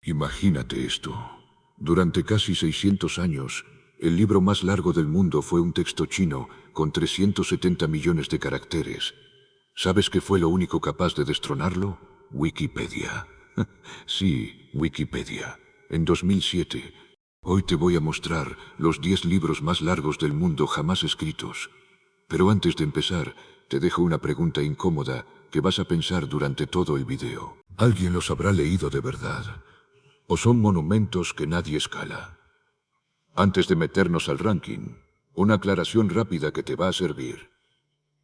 Imagínate esto. Durante casi 600 años, el libro más largo del mundo fue un texto chino con 370 millones de caracteres. ¿Sabes qué fue lo único capaz de destronarlo? Wikipedia. Sí, Wikipedia. En 2007. Hoy te voy a mostrar los 10 libros más largos del mundo jamás escritos. Pero antes de empezar, te dejo una pregunta incómoda que vas a pensar durante todo el video. ¿Alguien los habrá leído de verdad? ¿O son monumentos que nadie escala? Antes de meternos al ranking, una aclaración rápida que te va a servir.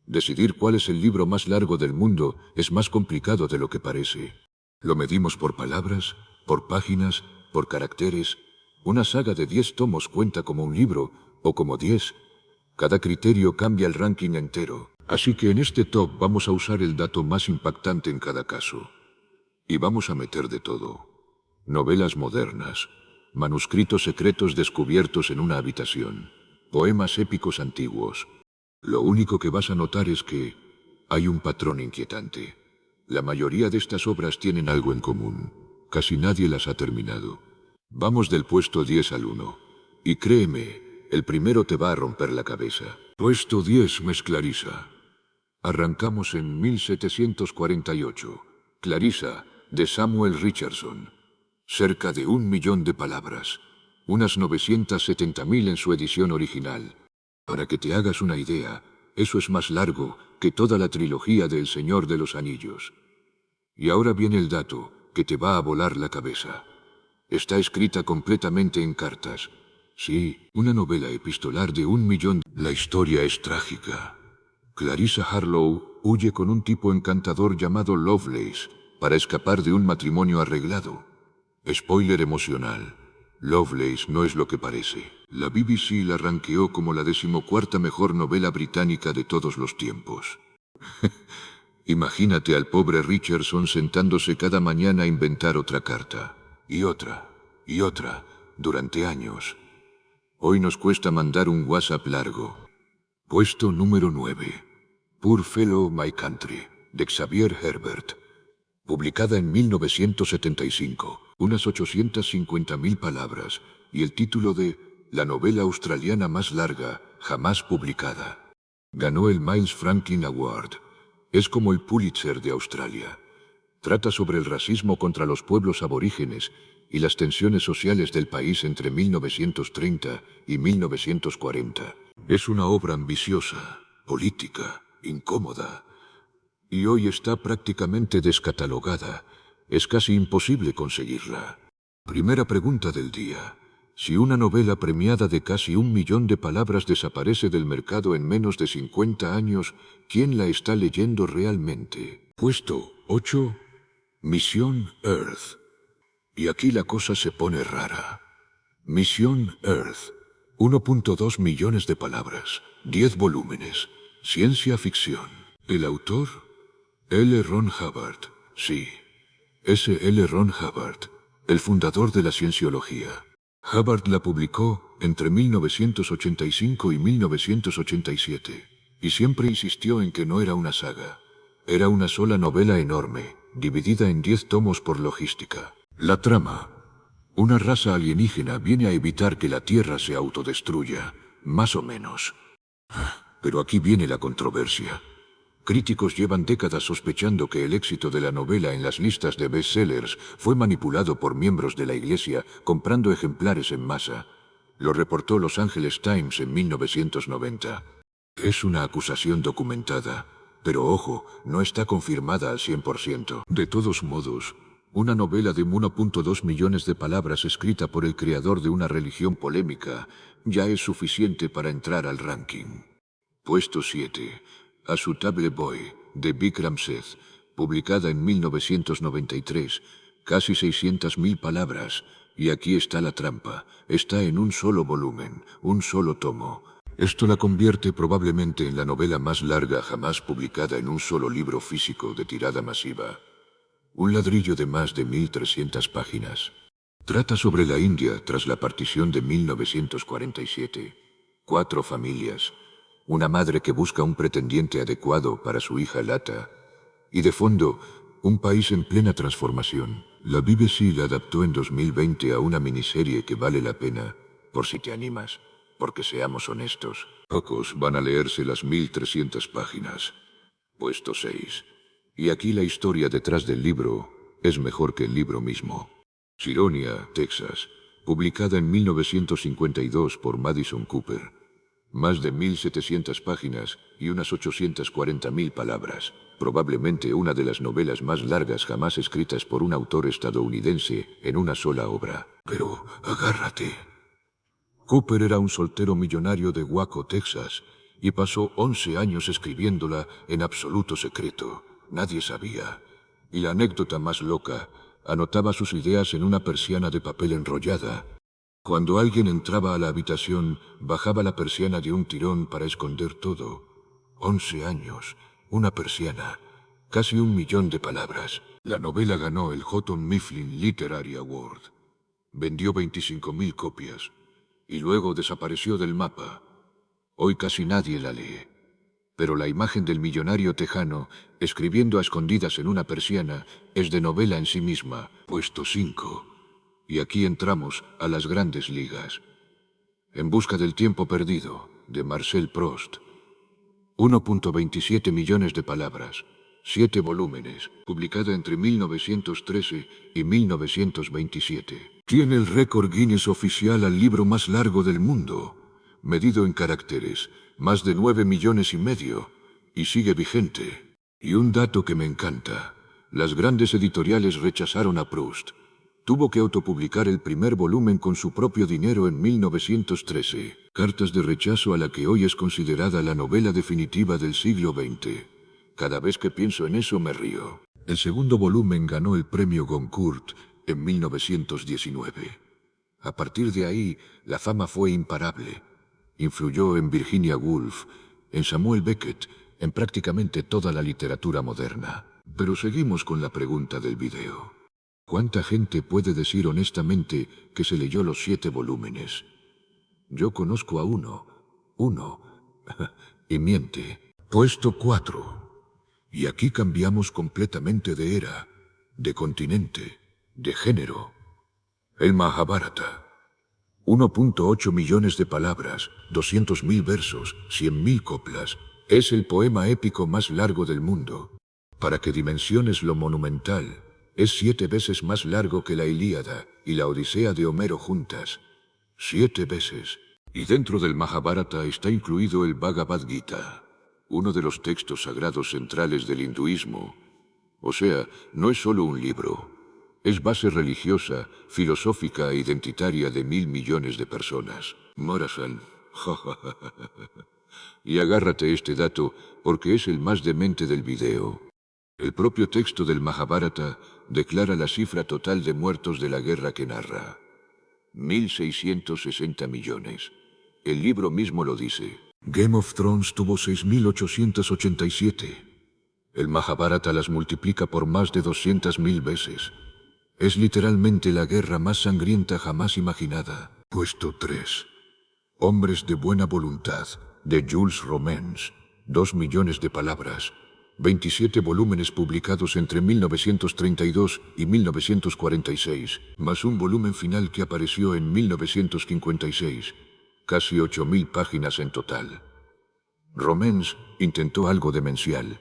Decidir cuál es el libro más largo del mundo es más complicado de lo que parece. Lo medimos por palabras, por páginas, por caracteres. Una saga de 10 tomos cuenta como un libro, o como 10. Cada criterio cambia el ranking entero. Así que en este top vamos a usar el dato más impactante en cada caso. Y vamos a meter de todo. Novelas modernas, manuscritos secretos descubiertos en una habitación, poemas épicos antiguos. Lo único que vas a notar es que hay un patrón inquietante. La mayoría de estas obras tienen algo en común. Casi nadie las ha terminado. Vamos del puesto 10 al 1. Y créeme, el primero te va a romper la cabeza. Puesto 10, Miss Clarissa. Arrancamos en 1748. Clarissa, de Samuel Richardson. Cerca de 1 millón de palabras. Unas 970.000 en su edición original. Para que te hagas una idea, eso es más largo que toda la trilogía de El Señor de los Anillos. Y ahora viene el dato que te va a volar la cabeza. Está escrita completamente en cartas. Sí, una novela epistolar de 1 millón. La historia es trágica. Clarissa Harlowe huye con un tipo encantador llamado Lovelace para escapar de un matrimonio arreglado. Spoiler emocional. Lovelace no es lo que parece. La BBC la ranqueó como la 14ª mejor novela británica de todos los tiempos. Imagínate al pobre Richardson sentándose cada mañana a inventar otra carta. Y otra, durante años. Hoy nos cuesta mandar un WhatsApp largo. Puesto número 9. Poor Fellow My Country, de Xavier Herbert. Publicada en 1975, unas 850.000 palabras, y el título de la novela australiana más larga jamás publicada. Ganó el Miles Franklin Award. Es como el Pulitzer de Australia. Trata sobre el racismo contra los pueblos aborígenes y las tensiones sociales del país entre 1930 y 1940. Es una obra ambiciosa, política, incómoda. Y hoy está prácticamente descatalogada. Es casi imposible conseguirla. Primera pregunta del día. Si una novela premiada de casi 1 millón de palabras desaparece del mercado en menos de 50 años, ¿quién la está leyendo realmente? Puesto 8. Misión Earth. Y aquí la cosa se pone rara. Misión Earth. 1.2 millones de palabras. 10 volúmenes. Ciencia ficción. ¿El autor? L. Ron Hubbard. Sí. S. L. Ron Hubbard, el fundador de la cienciología. Hubbard la publicó entre 1985 y 1987, y siempre insistió en que no era una saga. Era una sola novela enorme, dividida en 10 tomos por logística. La trama. Una raza alienígena viene a evitar que la Tierra se autodestruya, más o menos. Pero aquí viene la controversia. Críticos llevan décadas sospechando que el éxito de la novela en las listas de bestsellers fue manipulado por miembros de la Iglesia comprando ejemplares en masa. Lo reportó Los Angeles Times en 1990. Es una acusación documentada, pero ojo, no está confirmada al 100%. De todos modos, una novela de 1.2 millones de palabras escrita por el creador de una religión polémica ya es suficiente para entrar al ranking. Puesto 7. A Suitable Boy, de Bikram Seth, publicada en 1993, casi 600.000 palabras, y aquí está la trampa, está en un solo volumen, un solo tomo. Esto la convierte probablemente en la novela más larga jamás publicada en un solo libro físico de tirada masiva. Un ladrillo de más de 1.300 páginas. Trata sobre la India tras la partición de 1947. 4 familias. Una madre que busca un pretendiente adecuado para su hija Lata. Y de fondo, un país en plena transformación. La BBC la adaptó en 2020 a una miniserie que vale la pena, por si te animas, porque seamos honestos. Pocos van a leerse las 1300 páginas, puesto 6. Y aquí la historia detrás del libro es mejor que el libro mismo. Sironia, Texas, publicada en 1952 por Madison Cooper. Más de 1700 páginas y unas 840.000 palabras. Probablemente una de las novelas más largas jamás escritas por un autor estadounidense en una sola obra. Pero agárrate. Cooper era un soltero millonario de Waco, Texas, y pasó 11 años escribiéndola en absoluto secreto. Nadie sabía. Y la anécdota más loca, anotaba sus ideas en una persiana de papel enrollada. Cuando alguien entraba a la habitación, bajaba la persiana de un tirón para esconder todo. 11 años, una persiana, casi 1.000.000 de palabras. La novela ganó el Houghton Mifflin Literary Award. Vendió 25.000 copias y luego desapareció del mapa. Hoy casi nadie la lee. Pero la imagen del millonario tejano, escribiendo a escondidas en una persiana, es de novela en sí misma. Puesto 5. Y aquí entramos a las grandes ligas. En busca del tiempo perdido, de Marcel Proust. 1.27 millones de palabras, 7 volúmenes, publicada entre 1913 y 1927. Tiene el récord Guinness oficial al libro más largo del mundo, medido en caracteres, más de 9,5 millones, y sigue vigente. Y un dato que me encanta, las grandes editoriales rechazaron a Proust. Tuvo que autopublicar el primer volumen con su propio dinero en 1913. Cartas de rechazo a la que hoy es considerada la novela definitiva del siglo XX. Cada vez que pienso en eso me río. El segundo volumen ganó el premio Goncourt en 1919. A partir de ahí, la fama fue imparable. Influyó en Virginia Woolf, en Samuel Beckett, en prácticamente toda la literatura moderna. Pero seguimos con la pregunta del video. ¿Cuánta gente puede decir honestamente que se leyó los 7 volúmenes? Yo conozco a uno, y miente. Puesto 4. Y aquí cambiamos completamente de era, de continente, de género. El Mahabharata. 1.8 millones de palabras, 200.000 versos, 100.000 coplas. Es el poema épico más largo del mundo. Para que dimensiones lo monumental, es 7 veces más largo que la Ilíada y la Odisea de Homero juntas. 7 veces. Y dentro del Mahabharata está incluido el Bhagavad Gita, uno de los textos sagrados centrales del hinduismo. O sea, no es solo un libro. Es base religiosa, filosófica e identitaria de 1.000 millones de personas. Morasan. Y agárrate este dato porque es el más demente del video. El propio texto del Mahabharata declara la cifra total de muertos de la guerra que narra. 1.660 millones. El libro mismo lo dice. Game of Thrones tuvo 6.887. El Mahabharata las multiplica por más de 200.000 veces. Es literalmente la guerra más sangrienta jamás imaginada. Puesto 3. Hombres de buena voluntad, de Jules Romans. 2 millones de palabras. 27 volúmenes publicados entre 1932 y 1946, más un volumen final que apareció en 1956. Casi 8.000 páginas en total. Romans intentó algo demencial.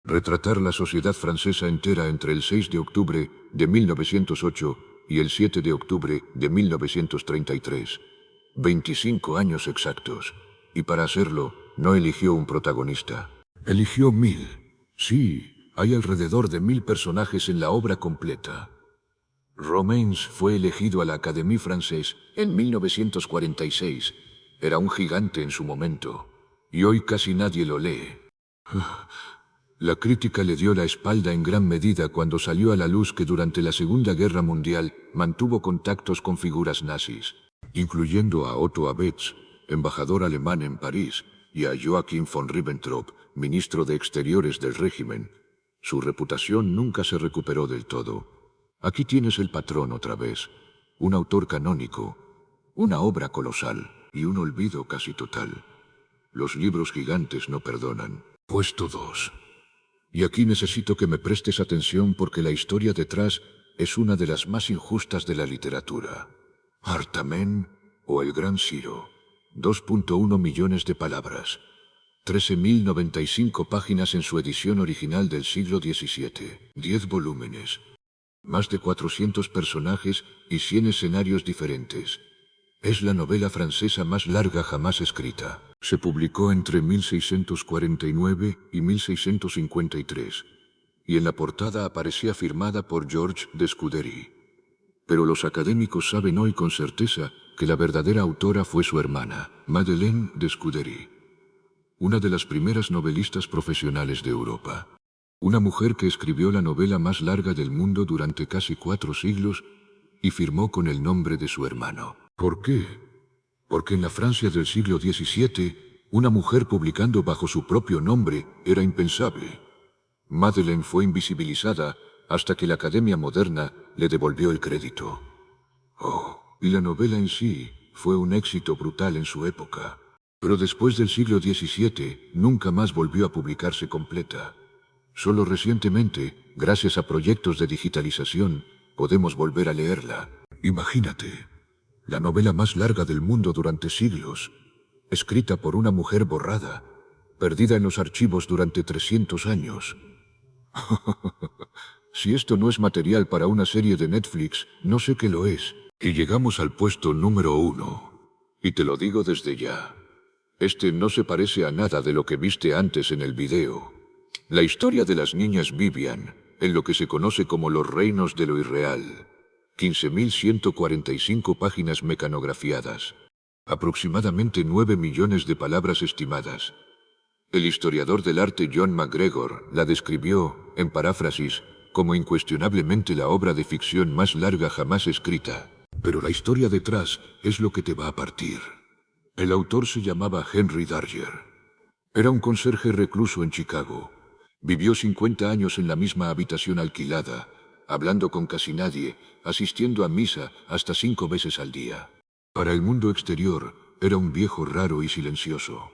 Retratar la sociedad francesa entera entre el 6 de octubre de 1908 y el 7 de octubre de 1933. 25 años exactos. Y para hacerlo, no eligió un protagonista. Eligió 1.000. Sí, hay alrededor de 1.000 personajes en la obra completa. Romans fue elegido a la Académie Française en 1946. Era un gigante en su momento. Y hoy casi nadie lo lee. La crítica le dio la espalda en gran medida cuando salió a la luz que durante la Segunda Guerra Mundial mantuvo contactos con figuras nazis, incluyendo a Otto Abetz, embajador alemán en París, y a Joachim von Ribbentrop, ministro de Exteriores del régimen. Su reputación nunca se recuperó del todo. Aquí tienes el patrón otra vez, un autor canónico, una obra colosal y un olvido casi total. Los libros gigantes no perdonan. Puesto 2. Y aquí necesito que me prestes atención porque la historia detrás es una de las más injustas de la literatura. Artamen o El Gran Ciro, 2.1 millones de palabras, 13.095 páginas en su edición original del siglo XVII, 10 volúmenes, más de 400 personajes y 100 escenarios diferentes. Es la novela francesa más larga jamás escrita. Se publicó entre 1649 y 1653, y en la portada aparecía firmada por Georges de Scudéry. Pero los académicos saben hoy con certeza que la verdadera autora fue su hermana, Madeleine de Scudéry, una de las primeras novelistas profesionales de Europa. Una mujer que escribió la novela más larga del mundo durante casi 4 siglos y firmó con el nombre de su hermano. ¿Por qué? Porque en la Francia del siglo XVII, una mujer publicando bajo su propio nombre era impensable. Madeleine fue invisibilizada hasta que la Academia Moderna le devolvió el crédito. Oh, y la novela en sí fue un éxito brutal en su época. Pero después del siglo XVII, nunca más volvió a publicarse completa. Solo recientemente, gracias a proyectos de digitalización, podemos volver a leerla. Imagínate, la novela más larga del mundo durante siglos, escrita por una mujer borrada, perdida en los archivos durante 300 años. Si esto no es material para una serie de Netflix, no sé qué lo es. Y llegamos al puesto número 1. Y te lo digo desde ya. Este no se parece a nada de lo que viste antes en el video. La historia de las niñas Vivian, en lo que se conoce como los reinos de lo irreal. 15.145 páginas mecanografiadas. Aproximadamente 9 millones de palabras estimadas. El historiador del arte John MacGregor la describió, en paráfrasis, como incuestionablemente la obra de ficción más larga jamás escrita. Pero la historia detrás es lo que te va a partir. El autor se llamaba Henry Darger. Era un conserje recluso en Chicago. Vivió 50 años en la misma habitación alquilada, hablando con casi nadie, asistiendo a misa hasta 5 veces al día. Para el mundo exterior, era un viejo raro y silencioso.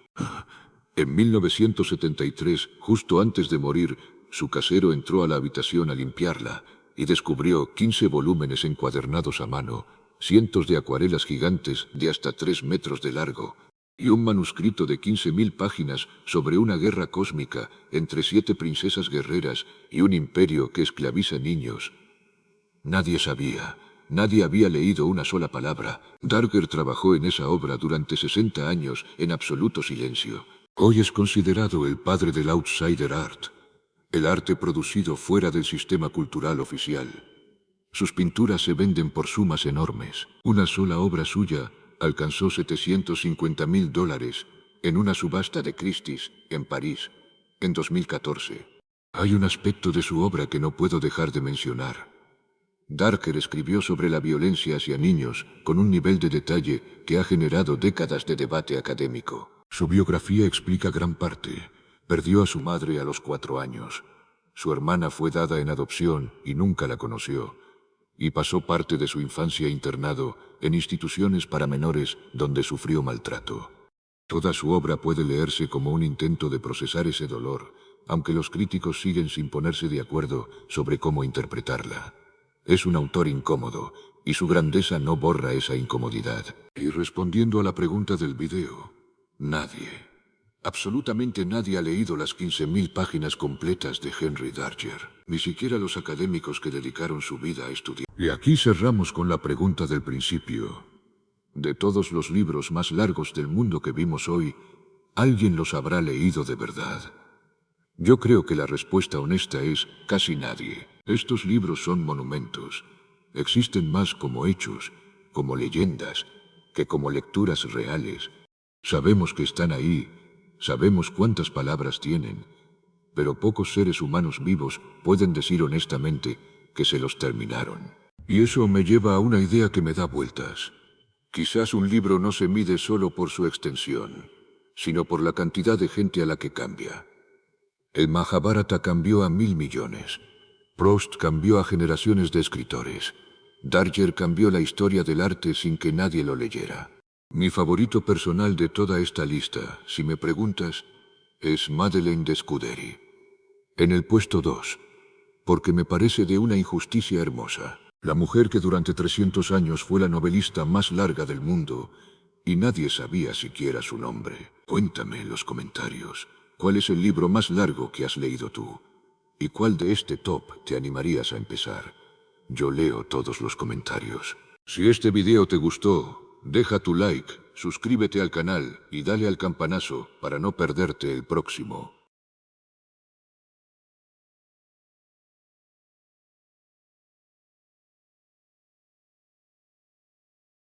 En 1973, justo antes de morir, su casero entró a la habitación a limpiarla y descubrió 15 volúmenes encuadernados a mano, cientos de acuarelas gigantes de hasta 3 metros de largo, y un manuscrito de 15.000 páginas sobre una guerra cósmica entre 7 princesas guerreras y un imperio que esclaviza niños. Nadie sabía, nadie había leído una sola palabra. Darger trabajó en esa obra durante 60 años en absoluto silencio. Hoy es considerado el padre del outsider art, el arte producido fuera del sistema cultural oficial. Sus pinturas se venden por sumas enormes. Una sola obra suya alcanzó $750.000 en una subasta de Christie's, en París, en 2014. Hay un aspecto de su obra que no puedo dejar de mencionar. Darger escribió sobre la violencia hacia niños con un nivel de detalle que ha generado décadas de debate académico. Su biografía explica gran parte. Perdió a su madre a los 4 años. Su hermana fue dada en adopción y nunca la conoció. Y pasó parte de su infancia internado en instituciones para menores donde sufrió maltrato. Toda su obra puede leerse como un intento de procesar ese dolor, aunque los críticos siguen sin ponerse de acuerdo sobre cómo interpretarla. Es un autor incómodo, y su grandeza no borra esa incomodidad. Y respondiendo a la pregunta del video, nadie, absolutamente nadie ha leído las 15.000 páginas completas de Henry Darger, ni siquiera los académicos que dedicaron su vida a estudiar. Y aquí cerramos con la pregunta del principio. De todos los libros más largos del mundo que vimos hoy, ¿alguien los habrá leído de verdad? Yo creo que la respuesta honesta es casi nadie. Estos libros son monumentos. Existen más como hechos, como leyendas, que como lecturas reales. Sabemos que están ahí, sabemos cuántas palabras tienen, pero pocos seres humanos vivos pueden decir honestamente que se los terminaron. Y eso me lleva a una idea que me da vueltas. Quizás un libro no se mide solo por su extensión, sino por la cantidad de gente a la que cambia. El Mahabharata cambió a 1.000 millones. Proust cambió a generaciones de escritores. Darger cambió la historia del arte sin que nadie lo leyera. Mi favorito personal de toda esta lista, si me preguntas, es Madeleine de Scudéry. En el puesto 2, porque me parece de una injusticia hermosa. La mujer que durante 300 años fue la novelista más larga del mundo, y nadie sabía siquiera su nombre. Cuéntame en los comentarios, ¿cuál es el libro más largo que has leído tú? ¿Y cuál de este top te animarías a empezar? Yo leo todos los comentarios. Si este video te gustó, deja tu like, suscríbete al canal y dale al campanazo para no perderte el próximo.